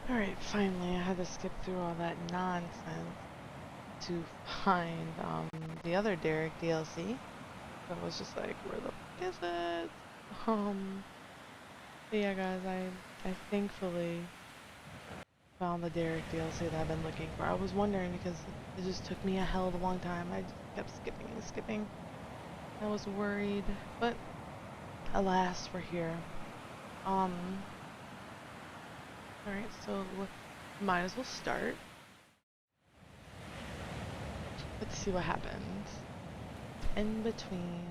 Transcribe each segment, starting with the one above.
Alright, finally, I had to skip through all that nonsense to find the other Derek DLC. I was just like, where the f is it? Um, but yeah, guys, I thankfully found the Derek DLC that I've been looking for. I was wondering because it just took me a hell of a long time. I just kept skipping and skipping. I was worried, but alas, we're here. Um, alright, so might as well start. Let's see what happens. In between,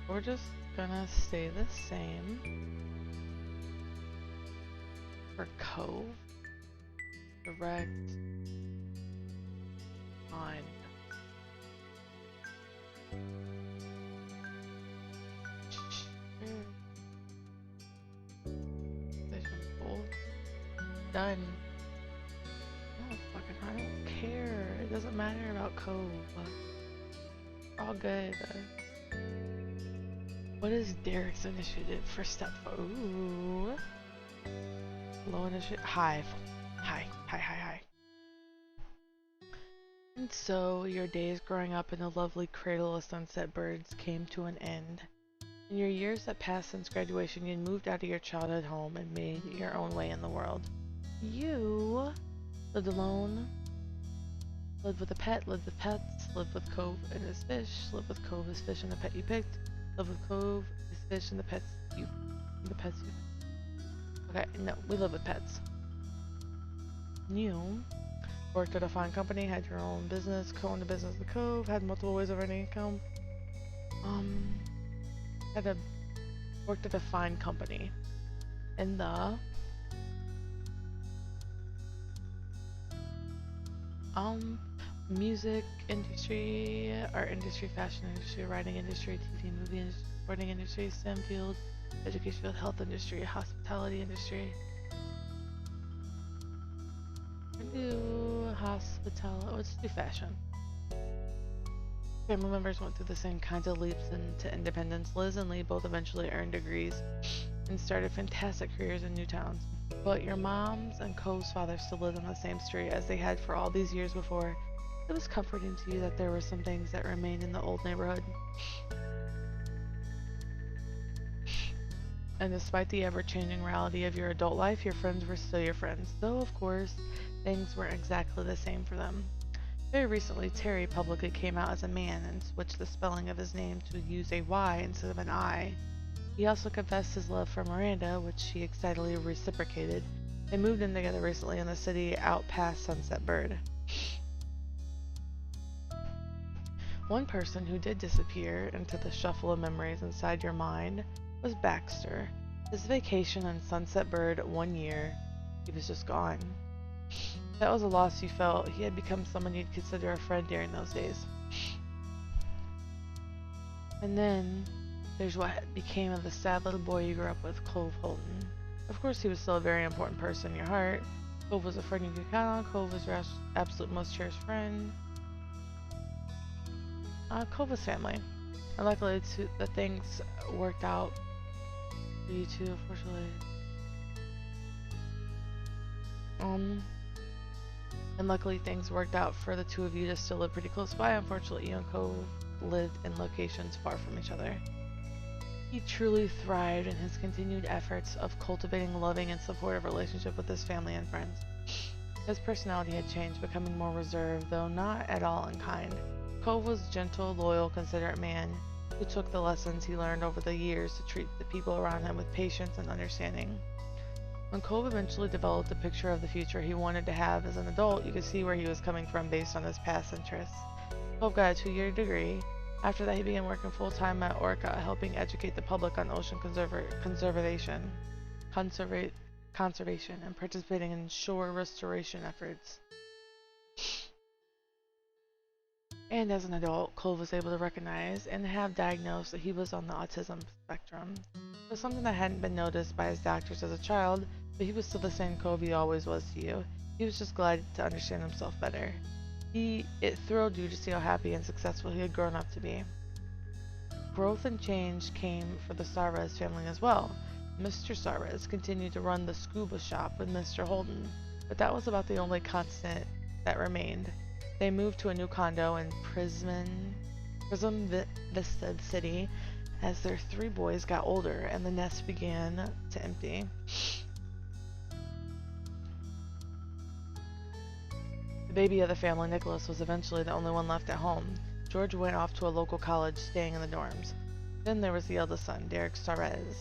we're just gonna stay the same for Cove. Direct on Vision Bolt. Done. No fucking, I don't care. It doesn't matter about Cove. We're all good. What is Derek's initiative for step 4? Ooh. Low initiative. High. High. High, high, high. And so, your days growing up in the lovely cradle of Sunset Birds came to an end. In your years that passed since graduation, you moved out of your childhood home and made your own way in the world. You lived alone, lived with a pet, lived with pets, lived with Cove and his fish, lived with Cove, his fish, and the pet you picked, lived with Cove, his fish, and the pets you. Okay, no, we live with pets. You worked at a fine company, had your own business, co-owned a business with Cove, had multiple ways of earning income. Worked at a fine company in the music industry, art industry, fashion industry, writing industry, TV, movie industry, sporting industry, STEM field, education field, health industry, hospitality industry. Do hospitality. Let's do fashion. Family members went through the same kinds of leaps into independence. Liz and Lee both eventually earned degrees and started fantastic careers in new towns. But your mom's and Cove's father still lived on the same street as they had for all these years before. It was comforting to you that there were some things that remained in the old neighborhood. And despite the ever-changing reality of your adult life, your friends were still your friends. Though, of course, things weren't exactly the same for them. Very recently, Terry publicly came out as a man and switched the spelling of his name to use a Y instead of an I. He also confessed his love for Miranda, which she excitedly reciprocated. They moved in together recently in the city out past Sunset Bird. One person who did disappear into the shuffle of memories inside your mind was Baxter. His vacation in Sunset Bird 1 year, he was just gone. That was a loss you felt. He had become someone you'd consider a friend during those days. And then there's what became of the sad little boy you grew up with, Cove Holton. Of course, he was still a very important person in your heart. Cove was a friend you could count on. Cove was your absolute most cherished friend. Cove was family. And luckily, the things worked out for you two, unfortunately. And luckily things worked out for the two of you to still live pretty close by. Unfortunately, you and Cove lived in locations far from each other. He truly thrived in his continued efforts of cultivating a loving and supportive relationship with his family and friends. His personality had changed, becoming more reserved, though not at all unkind. Cove was a gentle, loyal, considerate man who took the lessons he learned over the years to treat the people around him with patience and understanding. When Cove eventually developed a picture of the future he wanted to have as an adult, you could see where he was coming from based on his past interests. Cove got a 2-year degree. After that, he began working full-time at Orca, helping educate the public on ocean conservation, and participating in shore restoration efforts. And as an adult, Cove was able to recognize and have diagnosed that he was on the autism spectrum. It was something that hadn't been noticed by his doctors as a child, but he was still the same Cove he always was to you. He was just glad to understand himself better. It thrilled you to see how happy and successful he had grown up to be. Growth and change came for the Sarvas family as well. Mr. Suarez continued to run the scuba shop with Mr. Holden, but that was about the only constant that remained. They moved to a new condo in Prism Vista City as their 3 boys got older and the nest began to empty. The baby of the family, Nicholas, was eventually the only one left at home. George went off to a local college, staying in the dorms. Then there was the eldest son, Derek Suarez.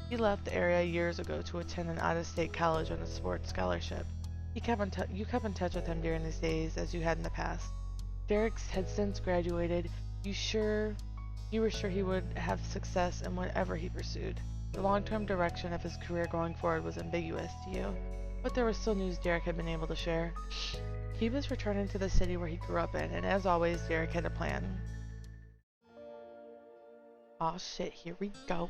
He left the area years ago to attend an out-of-state college on a sports scholarship. You kept in touch with him during these days as you had in the past. Derek had since graduated. You were sure he would have success in whatever he pursued. The long-term direction of his career going forward was ambiguous to you, but there was still news Derek had been able to share. He was returning to the city where he grew up in, and as always, Derek had a plan. Aw shit, here we go.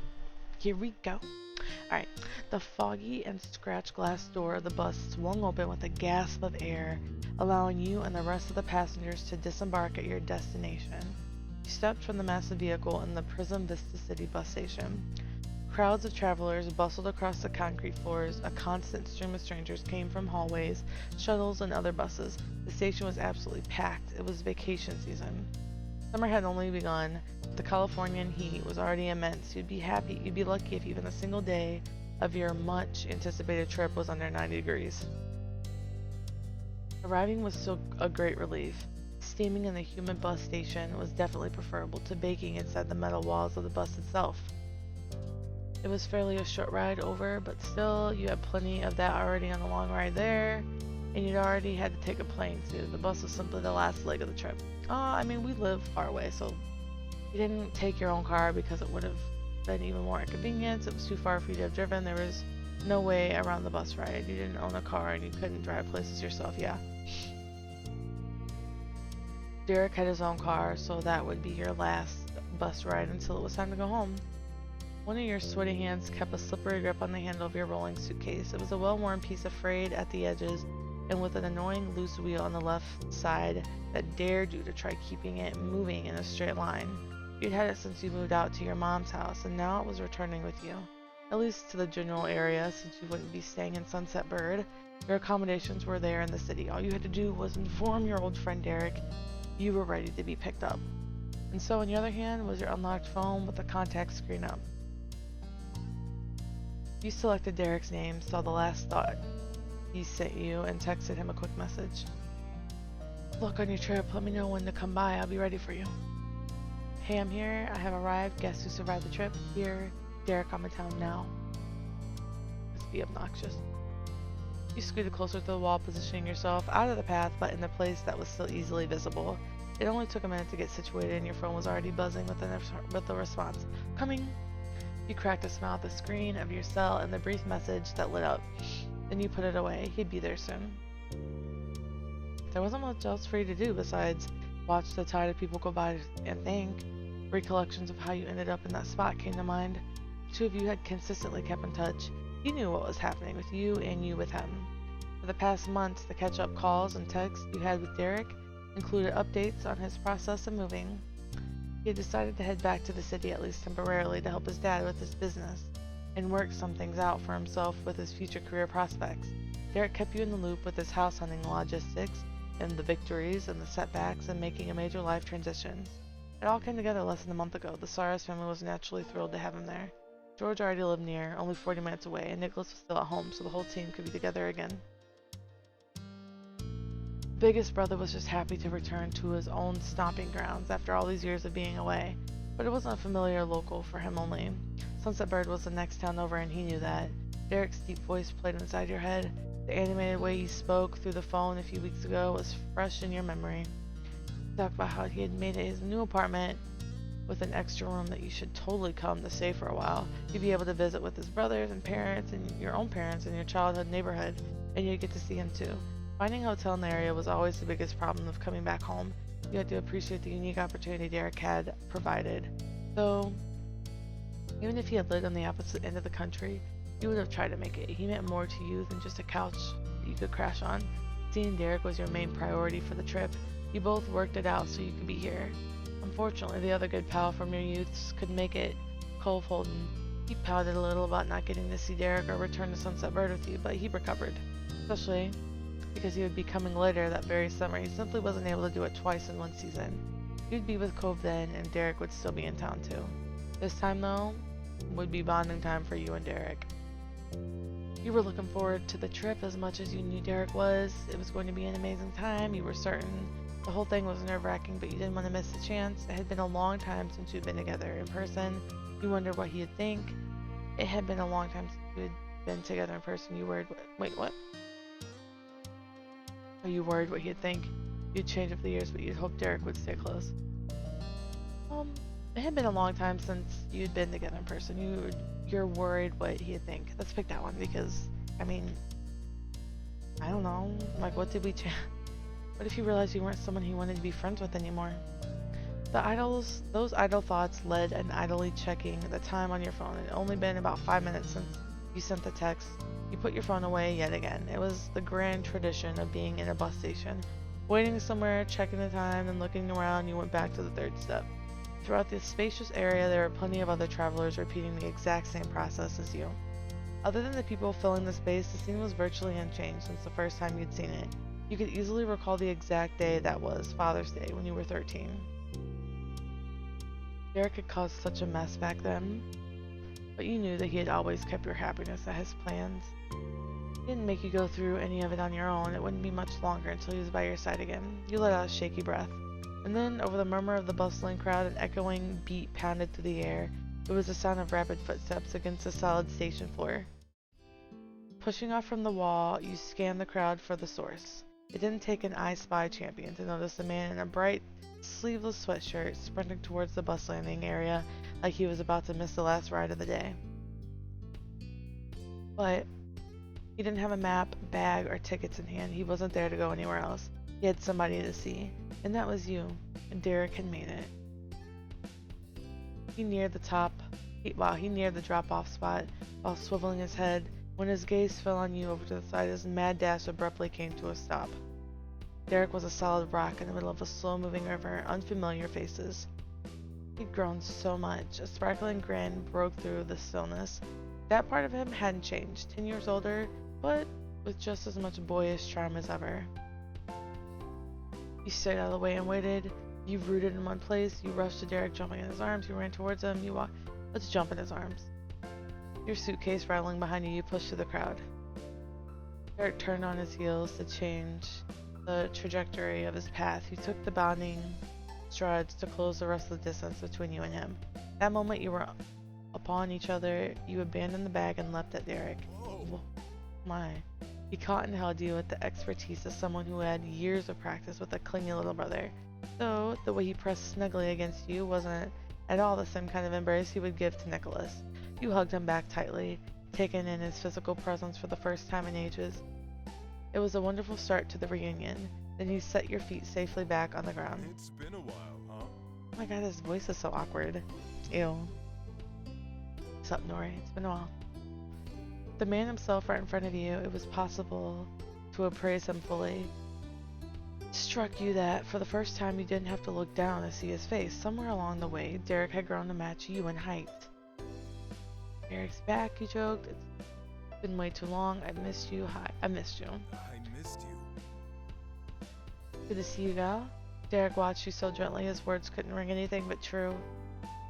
Alright, the foggy and scratched glass door of the bus swung open with a gasp of air, allowing you and the rest of the passengers to disembark at your destination. You stepped from the massive vehicle in the Prism Vista City bus station. Crowds of travelers bustled across the concrete floors. A constant stream of strangers came from hallways, shuttles, and other buses. The station was absolutely packed. It was vacation season. Summer had only begun. The Californian heat was already immense. You'd be lucky if even a single day of your much anticipated trip was under 90 degrees. Arriving was still a great relief. Steaming in the humid bus station was definitely preferable to baking inside the metal walls of the bus itself. It was fairly a short ride over, but still, you had plenty of that already on the long ride there, and you'd already had to take a plane too. The bus was simply the last leg of the trip. We live far away, so you didn't take your own car because it would have been even more inconvenient. It was too far for you to have driven. There was no way around the bus ride. You didn't own a car and you couldn't drive places yourself, yeah. Derek had his own car, so that would be your last bus ride until it was time to go home. One of your sweaty hands kept a slippery grip on the handle of your rolling suitcase. It was a well-worn piece of frayed at the edges and with an annoying loose wheel on the left side that dared you to try keeping it moving in a straight line. You'd had it since you moved out to your mom's house, and now it was returning with you. At least to the general area, since you wouldn't be staying in Sunset Bird. Your accommodations were there in the city. All you had to do was inform your old friend Derek you were ready to be picked up. And so, on the other hand, was your unlocked phone with the contact screen up. You selected Derek's name, saw the last thought he sent you, and texted him a quick message. Look on your trip, let me know when to come by, I'll be ready for you. Hey, I'm here, I have arrived, guess who survived the trip? Here, Derek, I'm in town now. Let's be obnoxious. You scooted closer to the wall, positioning yourself out of the path, but in a place that was still easily visible. It only took a minute to get situated, and your phone was already buzzing with the response. Coming! You cracked a smile at the screen of your cell and the brief message that lit up. Then you put it away. He'd be there soon. There wasn't much else for you to do besides watch the tide of people go by and think. Recollections of how you ended up in that spot came to mind. The two of you had consistently kept in touch. You knew what was happening with you and you with him. For the past months, the catch-up calls and texts you had with Derek included updates on his process of moving. He had decided to head back to the city at least temporarily to help his dad with his business and work some things out for himself with his future career prospects. Derek kept you in the loop with his house hunting logistics and the victories and the setbacks and making a major life transition. It all came together less than a month ago. The Suarez family was naturally thrilled to have him there. George already lived near, only 40 minutes away, and Nicholas was still at home, so the whole team could be together again. Biggest brother was just happy to return to his own stomping grounds after all these years of being away, but it wasn't a familiar local for him only. Sunset Bird was the next town over and he knew that. Derek's deep voice played inside your head. The animated way he spoke through the phone a few weeks ago was fresh in your memory. He talked about how he had made it his new apartment with an extra room that you should totally come to stay for a while. You'd be able to visit with his brothers and parents and your own parents in your childhood neighborhood, and you'd get to see him too. Finding a hotel in the area was always the biggest problem of coming back home. You had to appreciate the unique opportunity Derek had provided. So, even if he had lived on the opposite end of the country, you would have tried to make it. He meant more to you than just a couch that you could crash on. Seeing Derek was your main priority for the trip. You both worked it out so you could be here. Unfortunately, the other good pal from your youths could make it, Cole Holden. He pouted a little about not getting to see Derek or return to Sunset Bird with you, but he recovered. Especially because he would be coming later that very summer. He simply wasn't able to do it twice in one season. You'd be with Cove then, and Derek would still be in town too. This time, though, would be bonding time for you and Derek. You were looking forward to the trip as much as you knew Derek was. It was going to be an amazing time. You were certain. The whole thing was nerve-wracking, but you didn't want to miss the chance. It had been a long time since you'd been together in person. You wondered what he'd think. It had been a long time since you had been together in person. You worried, wait, what? Are you worried what he'd think? You'd change over the years, but you'd hope Derek would stay close. It had been a long time since you'd been together in person. You're worried what he'd think. Let's pick that one because, I mean, I don't know. Like, what did we change? What if you realized you weren't someone he wanted to be friends with anymore? Those idle thoughts led and idly checking the time on your phone. It had only been about 5 minutes since you sent the text. You put your phone away yet again. It was the grand tradition of being in a bus station. Waiting somewhere, checking the time, and looking around, you went back to the third step. Throughout this spacious area, there were plenty of other travelers repeating the exact same process as you. Other than the people filling the space, the scene was virtually unchanged since the first time you'd seen it. You could easily recall the exact day that was, Father's Day, when you were 13. Derek had caused such a mess back then, but you knew that he had always kept your happiness at his plans. He didn't make you go through any of it on your own. It wouldn't be much longer until he was by your side again. You let out a shaky breath. And then, over the murmur of the bustling crowd, an echoing beat pounded through the air. It was the sound of rapid footsteps against the solid station floor. Pushing off from the wall, you scanned the crowd for the source. It didn't take an I Spy champion to notice a man in a bright, sleeveless sweatshirt sprinting towards the bus landing area like he was about to miss the last ride of the day. But he didn't have a map, bag, or tickets in hand. He wasn't there to go anywhere else. He had somebody to see, and that was you, and Derek had made it. He neared the drop-off spot while swiveling his head. When his gaze fell on you over to the side, his mad dash abruptly came to a stop. Derek was a solid rock in the middle of a slow-moving river, unfamiliar faces. He'd grown so much. A sparkling grin broke through the stillness. That part of him hadn't changed. 10 years older, but with just as much boyish charm as ever. You stayed out of the way and waited. You rooted in one place. You rushed to Derek, jumping in his arms. You ran towards him. You walked. Let's jump in his arms. Your suitcase rattling behind you, you pushed through the crowd. Derek turned on his heels to change the trajectory of his path. You took the bounding strides to close the rest of the distance between you and him. That moment you were upon each other, you abandoned the bag and leapt at Derek. Whoa. My. He caught and held you with the expertise of someone who had years of practice with a clingy little brother. Though the way he pressed snugly against you wasn't at all the same kind of embrace he would give to Nicholas. You hugged him back tightly, taken in his physical presence for the first time in ages. It was a wonderful start to the reunion. Then you set your feet safely back on the ground. It's been a while, huh? Oh my god, his voice is so awkward. Ew. What's up, Nori? It's been a while. The man himself right in front of you, it was possible to appraise him fully. It struck you that, for the first time, you didn't have to look down to see his face. Somewhere along the way, Derek had grown to match you in height. Derek's back, you joked. It's been way too long. I've missed you. Hi. I missed you. I missed you. Good to see you, gal. Derek watched you so gently his words couldn't ring anything but true.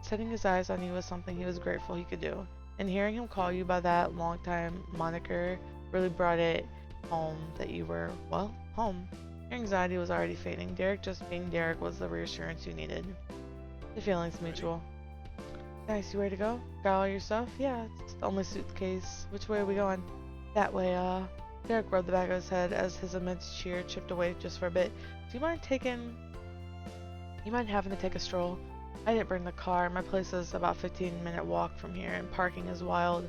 Setting his eyes on you was something he was grateful he could do. And hearing him call you by that long-time moniker really brought it home that you were, well, home. Your anxiety was already fading. Derek just being Derek was the reassurance you needed. The feeling's mutual. Nice, you ready to go? Got all your stuff? Yeah, it's the only suitcase. Which way are we going? That way, Derek rubbed the back of his head as his immense cheer chipped away just for a bit. Do you mind having to take a stroll? I didn't bring the car. My place is about a 15-minute walk from here, and parking is wild.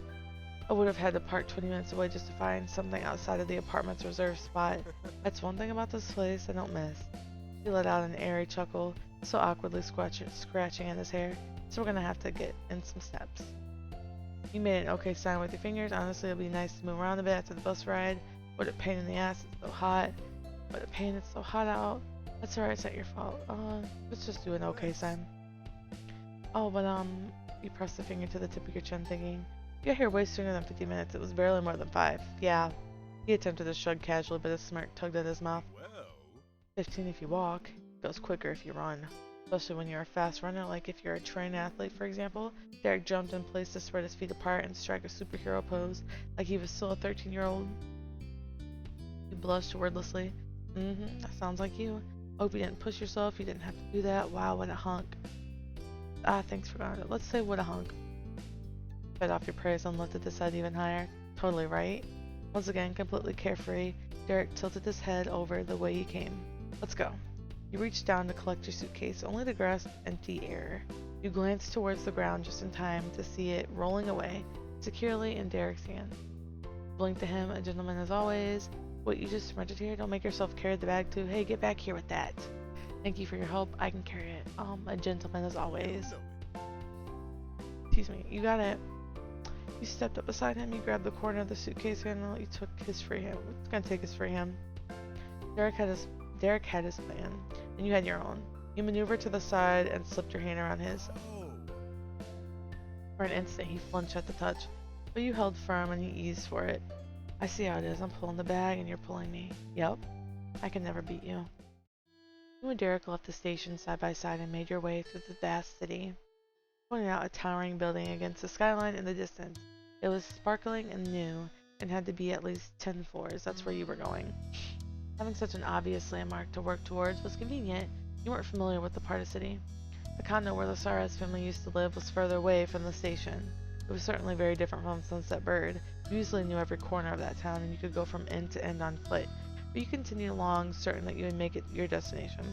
I would have had to park 20 minutes away just to find something outside of the apartment's reserved spot. That's one thing about this place I don't miss. He let out an airy chuckle, so awkwardly scratching at his hair. So we're gonna have to get in some steps. You made an okay sign with your fingers. Honestly, it'll be nice to move around a bit after the bus ride. What a pain in the ass, it's so hot. What a pain, it's so hot out. That's alright, it's not your fault. Let's just do an okay sign. Oh, but You pressed the finger to the tip of your chin, thinking, you got here way sooner than 50 minutes. It was barely more than 5. Yeah. He attempted to shrug casually, but a smirk tugged at his mouth. Well, 15 if you walk. It goes quicker if you run. Especially when you're a fast runner, like if you're a trained athlete, for example. Derek jumped in place to spread his feet apart and strike a superhero pose, like he was still a 13-year-old. You blushed wordlessly. That sounds like you. Hope you didn't push yourself. You didn't have to do that. Wow, what a hunk. Thanks for going. Let's say what a hunk. Fed off your praise and lifted this head even higher. Totally right. Once again, completely carefree, Derek tilted his head over the way he came. Let's go. You reached down to collect your suitcase, only to grasp empty air. You glanced towards the ground just in time to see it rolling away, securely in Derek's hand. Blinked to him, a gentleman as always. What, you just sprinted here? Don't make yourself carry the bag too. Hey, get back here with that. Thank you for your help. I can carry it. A gentleman as always. Excuse me. You got it. You stepped up beside him. You grabbed the corner of the suitcase handle. You took his free hand. It's gonna take his free hand. Derek had his plan, and you had your own. You maneuvered to the side and slipped your hand around his. For an instant, he flinched at the touch, but you held firm and he eased for it. I see how it is. I'm pulling the bag and you're pulling me. Yep. I can never beat you. You and Derek left the station side by side and made your way through the vast city, pointing out a towering building against the skyline in the distance. It was sparkling and new, and had to be at least 10 floors. That's where you were going. Having such an obvious landmark to work towards was convenient. You weren't familiar with the part of the city. The condo where the Saras family used to live was further away from the station. It was certainly very different from Sunset Bird. You usually knew every corner of that town, and you could go from end to end on foot, but you continued along, certain that you would make it your destination.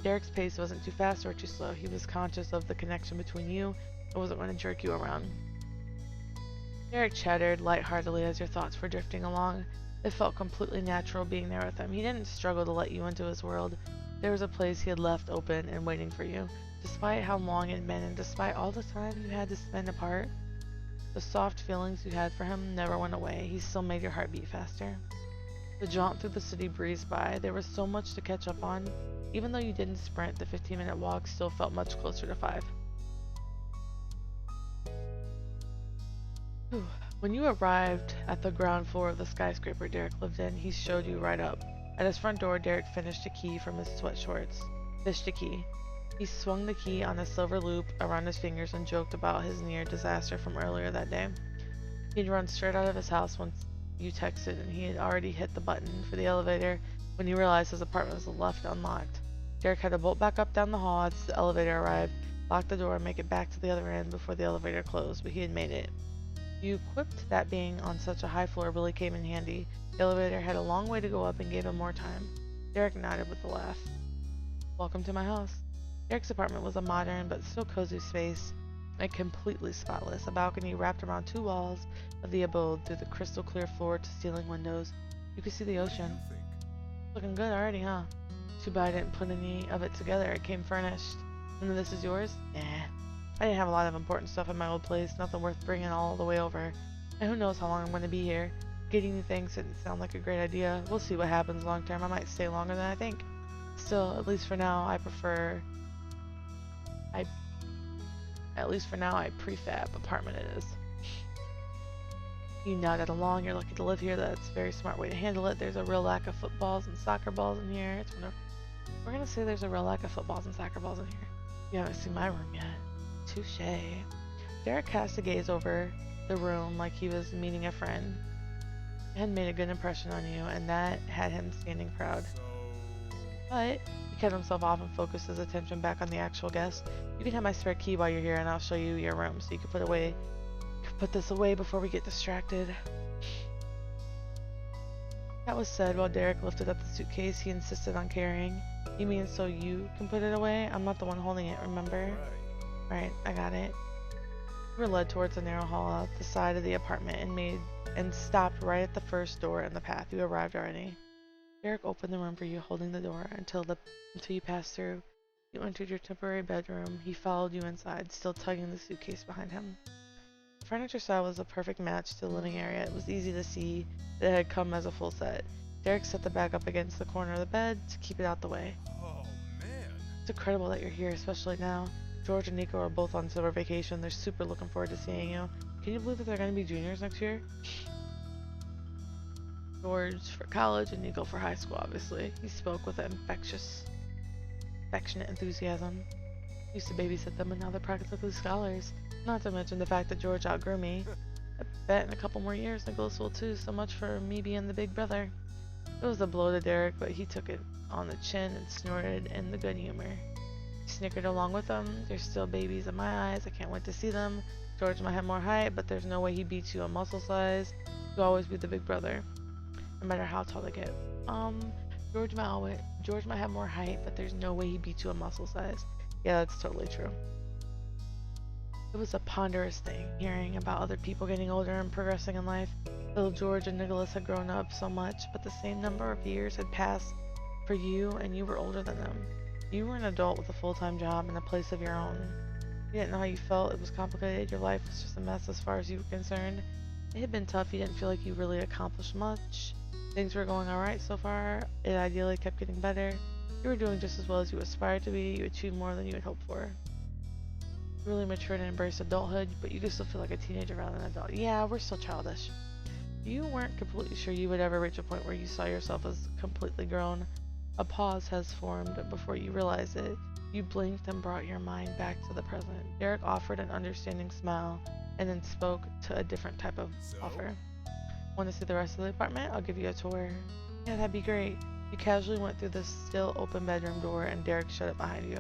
Derek's pace wasn't too fast or too slow. He was conscious of the connection between you and wasn't going to jerk you around. Derek chattered lightheartedly as your thoughts were drifting along. It felt completely natural being there with him. He didn't struggle to let you into his world. There was a place he had left open and waiting for you. Despite how long it had been and despite all the time you had to spend apart, the soft feelings you had for him never went away. He still made your heart beat faster. The jaunt through the city breezed by. There was so much to catch up on. Even though you didn't sprint, the 15-minute walk still felt much closer to 5. When you arrived at the ground floor of the skyscraper Derek lived in, he showed you right up. At his front door, Derek fished a key from his sweat shorts. He swung the key on a silver loop around his fingers and joked about his near disaster from earlier that day. He'd run straight out of his house once you texted, and he had already hit the button for the elevator when he realized his apartment was left unlocked. Derek had to bolt back up down the hall as the elevator arrived, lock the door, and make it back to the other end before the elevator closed, but he had made it. You quipped that being on such a high floor really came in handy. The elevator had a long way to go up and gave him more time. Derek nodded with a laugh. Welcome to my house. Derek's apartment was a modern but still cozy space, and completely spotless. A balcony wrapped around 2 walls of the abode through the crystal clear floor to ceiling windows. You could see the ocean. Looking good already, huh? Too bad I didn't put any of it together. It came furnished. And this is yours? Nah. I didn't have a lot of important stuff in my old place. Nothing worth bringing all the way over. And who knows how long I'm going to be here. Getting new things didn't sound like a great idea. We'll see what happens long term. I might stay longer than I think. Still, at least for now, I prefab apartment it is. You nodded along. You're lucky to live here. That's a very smart way to handle it. There's a real lack of footballs and soccer balls in here. We're gonna say there's a real lack of footballs and soccer balls in here. You haven't seen my room yet. Touché. Derek cast a gaze over the room like he was meeting a friend. It had made a good impression on you, and that had him standing proud. But he cut himself off and focused his attention back on the actual guest. You can have my spare key while you're here, and I'll show you your room, so you can put this away before we get distracted. That was said while Derek lifted up the suitcase he insisted on carrying. You mean so you can put it away? I'm not the one holding it, remember? Right, I got it. You were led towards a narrow hall out the side of the apartment and stopped right at the first door in the path. You arrived already. Derek opened the room for you, holding the door until you passed through. You entered your temporary bedroom. He followed you inside, still tugging the suitcase behind him. The furniture style was a perfect match to the living area. It was easy to see that it had come as a full set. Derek set the bag up against the corner of the bed to keep it out the way. Oh, man. It's incredible that you're here, especially now. George and Nico are both on summer vacation. They're super looking forward to seeing you. Can you believe that they're going to be juniors next year? George for college and Nico for high school, obviously. He spoke with affectionate enthusiasm. Used to babysit them and now they're practically scholars. Not to mention the fact that George outgrew me. I bet in a couple more years Nicholas will too, so much for me being the big brother. It was a blow to Derek, but he took it on the chin and snorted in the good humor. He snickered along with them. They're still babies in my eyes. I can't wait to see them. George might have more height, but there's no way he beats you on muscle size. He'll always be the big brother, no matter how tall they get. George might have more height, but there's no way he beats you on muscle size. Yeah, that's totally true. It was a ponderous thing, hearing about other people getting older and progressing in life. Little George and Nicholas had grown up so much, but the same number of years had passed for you, and you were older than them. You were an adult with a full-time job and a place of your own. You didn't know how you felt. It was complicated. Your life was just a mess as far as you were concerned. It had been tough. You didn't feel like you really accomplished much. Things were going alright so far. It ideally kept getting better. You were doing just as well as you aspired to be. You achieved more than you had hoped for. You really matured and embraced adulthood, but you could still feel like a teenager rather than an adult. Yeah, we're still childish. You weren't completely sure you would ever reach a point where you saw yourself as completely grown. A pause has formed before you realize it. You blinked and brought your mind back to the present. Derek offered an understanding smile and then spoke to a different type of offer. Want to see the rest of the apartment? I'll give you a tour. Yeah, that'd be great. You casually went through the still open bedroom door and Derek shut it behind you.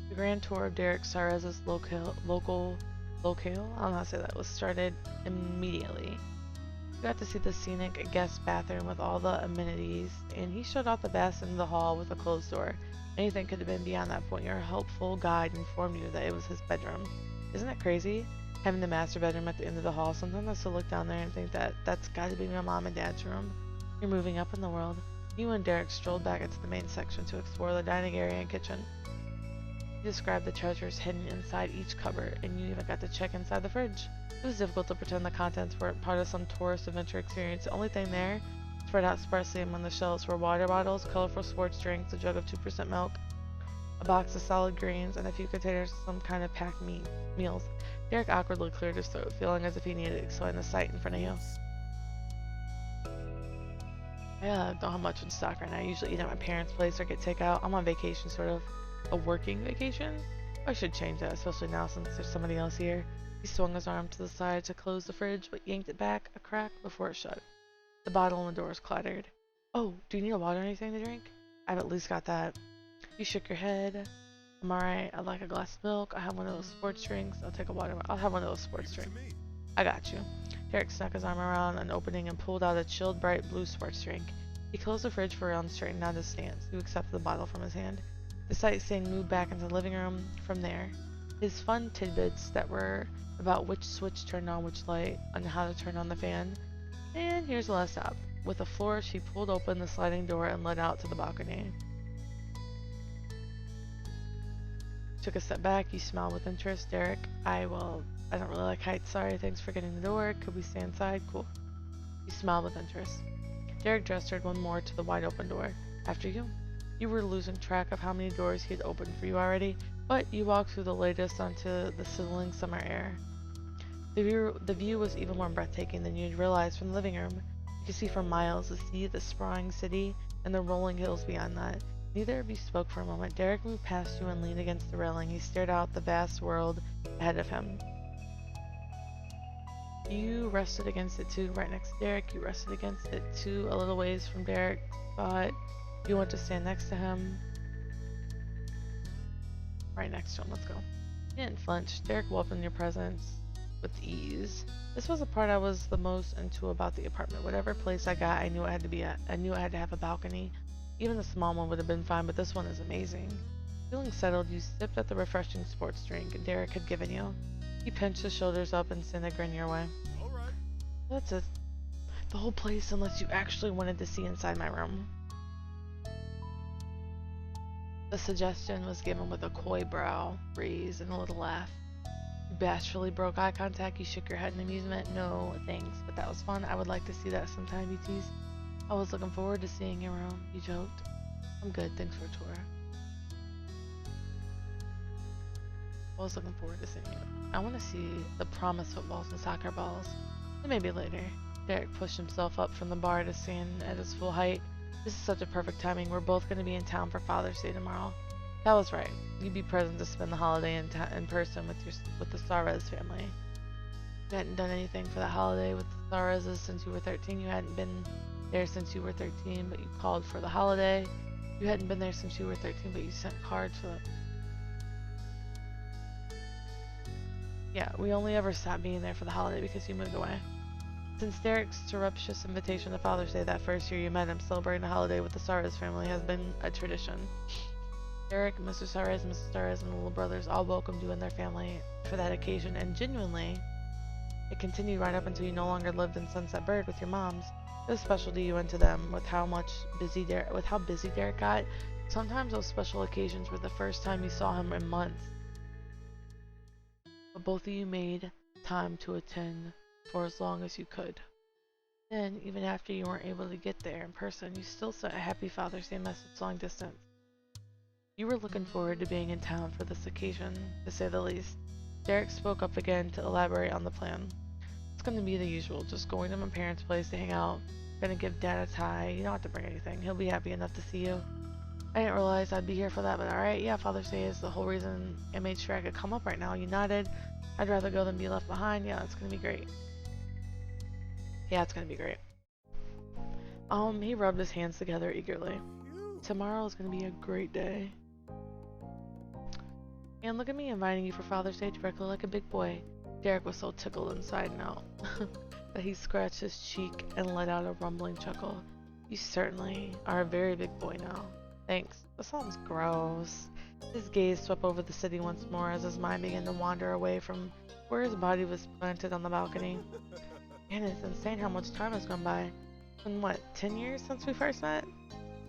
The grand tour of Derek Sarez's locale, I don't know how to say that, was started immediately. You got to see the scenic guest bathroom with all the amenities, and he showed out the baths into the hall with a closed door. Anything could have been beyond that point. Your helpful guide informed you that it was his bedroom. Isn't that crazy? Having the master bedroom at the end of the hall, sometimes I still look down there and think that that's got to be my mom and dad's room. You're moving up in the world. You and Derek strolled back into the main section to explore the dining area and kitchen. You described the treasures hidden inside each cupboard, and you even got to check inside the fridge. It was difficult to pretend the contents weren't part of some tourist adventure experience. The only thing there, spread out sparsely among the shelves, were water bottles, colorful sports drinks, a jug of 2% milk, a box of solid greens, and a few containers of some kind of packed meals. Derek awkwardly cleared his throat, feeling as if he needed to explain the sight in front of you. I don't have much in stock right now. I usually eat at my parents' place or get takeout. I'm on vacation, sort of a working vacation. I should change that, especially now since there's somebody else here. He swung his arm to the side to close the fridge, but yanked it back a crack before it shut. The bottle and the doors clattered. Oh, do you need a water or anything to drink? I've at least got that. You shook your head. I'm alright. I'd like a glass of milk. I have one of those sports drinks. I'll take a water. I'll have one of those sports drinks. I got you. Derek snuck his arm around an opening and pulled out a chilled, bright blue sports drink. He closed the fridge for Ron and straightened out his stance. You accepted the bottle from his hand. The sightseeing moved back into the living room from there. His fun tidbits that were about which switch turned on which light and how to turn on the fan. And here's the last stop. With a flourish, he pulled open the sliding door and led out to the balcony. Took a step back. You smiled with interest. Derek, I don't really like heights. Sorry, thanks for getting the door. Could we stay inside? Cool. You smiled with interest. Derek gestured one more to the wide open door. After you. You were losing track of how many doors he had opened for you already, but you walked through the latest onto the sizzling summer air. The view was even more breathtaking than you'd realized from the living room. You could see for miles the sea, the sprawling city, and the rolling hills beyond that. Neither of you spoke for a moment. Derek moved past you and leaned against the railing. He stared out the vast world ahead of him. You rested against it too, right next to Derek. You rested against it too, a little ways from Derek, but you want to stand next to him. Right next to him, let's go. You didn't flinch. Derek welcomed your presence with ease. This was the part I was the most into about the apartment. Whatever place I got, I knew it had to be at. I knew it had to have a balcony. Even the small one would have been fine, but this one is amazing. Feeling settled, you sipped at the refreshing sports drink Derek had given you. He pinched his shoulders up and sent a grin your way. Alright. That's it. The whole place, unless you actually wanted to see inside my room. The suggestion was given with a coy brow raise and a little laugh. You bashfully broke eye contact. You shook your head in amusement. No, thanks, but that was fun. I would like to see that sometime, you teased. I was looking forward to seeing your room, you joked. I'm good, thanks for a tour. I was looking forward to seeing you. I want to see the promised footballs and soccer balls. And maybe later. Derek pushed himself up from the bar to stand at his full height. This is such a perfect timing. We're both going to be in town for Father's Day tomorrow. That was right. You'd be present to spend the holiday in person with the Sarez family. You hadn't done anything for that holiday with the Sarezes since you were 13. You hadn't been there since you were 13, but you called for the holiday. You hadn't been there since you were 13, but you sent cards for the... Yeah, we only ever stopped being there for the holiday because you moved away. Since Derek's surreptitious invitation to Father's Day that first year you met him, celebrating the holiday with the Sarez family has been a tradition. Derek, Mr. Sarez, Mrs. Sarez, and the little brothers all welcomed you and their family for that occasion, and genuinely, it continued right up until you no longer lived in Sunset Bird with your moms. It was special to you and to them with how busy Derek got. Sometimes those special occasions were the first time you saw him in months. But both of you made time to attend for as long as you could. Then, even after you weren't able to get there in person, you still sent a happy Father's Day message long distance. You were looking forward to being in town for this occasion, to say the least. Derek spoke up again to elaborate on the plan. It's going to be the usual, just going to my parents' place to hang out. Gonna give Dad a tie. You don't have to bring anything. He'll be happy enough to see you. I didn't realize I'd be here for that, but alright, yeah, Father's Day is the whole reason I made sure I could come up right now. You nodded. I'd rather go than be left behind. Yeah, it's gonna be great. Yeah, it's gonna be great. He rubbed his hands together eagerly. Tomorrow is gonna be a great day. And look at me inviting you for Father's Day directly like a big boy. Derek was so tickled inside and out that he scratched his cheek and let out a rumbling chuckle. You certainly are a very big boy now. Thanks. That sounds gross. His gaze swept over the city once more as his mind began to wander away from where his body was planted on the balcony. Man, it's insane how much time has gone by. In what, 10 years since we first met?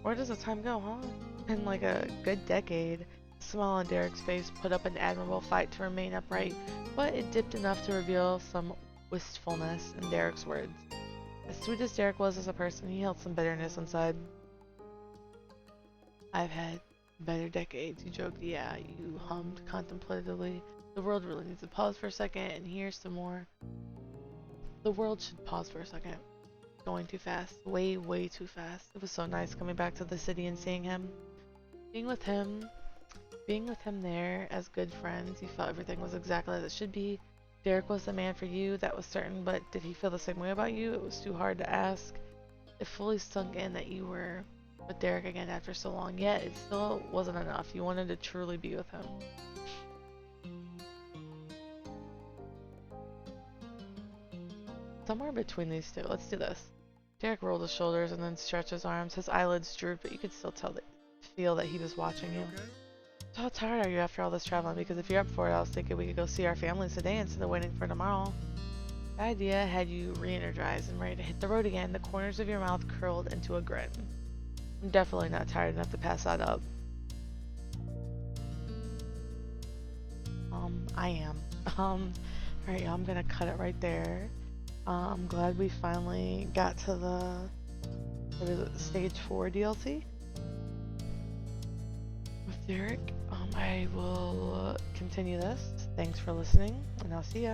Where does the time go, huh? In like a good decade. The smile on Derek's face put up an admirable fight to remain upright, but it dipped enough to reveal some wistfulness in Derek's words. As sweet as Derek was as a person, he held some bitterness inside. I've had better decades, you joked. Yeah, you hummed contemplatively. The world really needs to pause for a second and hear some more. The world should pause for a second. Going too fast. Way, way too fast. It was so nice coming back to the city and seeing him. Being with him there as good friends, you felt everything was exactly as it should be. Derek was the man for you, that was certain, but did he feel the same way about you? It was too hard to ask. It fully sunk in that you were with Derek again after so long, yet it still wasn't enough. You wanted to truly be with him. Somewhere between these two. Let's do this. Derek rolled his shoulders and then stretched his arms. His eyelids drooped, but you could still feel that he was watching you. Okay? So how tired are you after all this traveling? Because if you're up for it, I was thinking we could go see our families today instead of waiting for tomorrow. The idea had you re-energized and ready to hit the road again. The corners of your mouth curled into a grin. I'm definitely not tired enough to pass that up. I am. Alright, I'm gonna cut it right there. I'm glad we finally got to the, what is it, stage 4 DLC with Derek. I will continue this. Thanks for listening, and I'll see ya.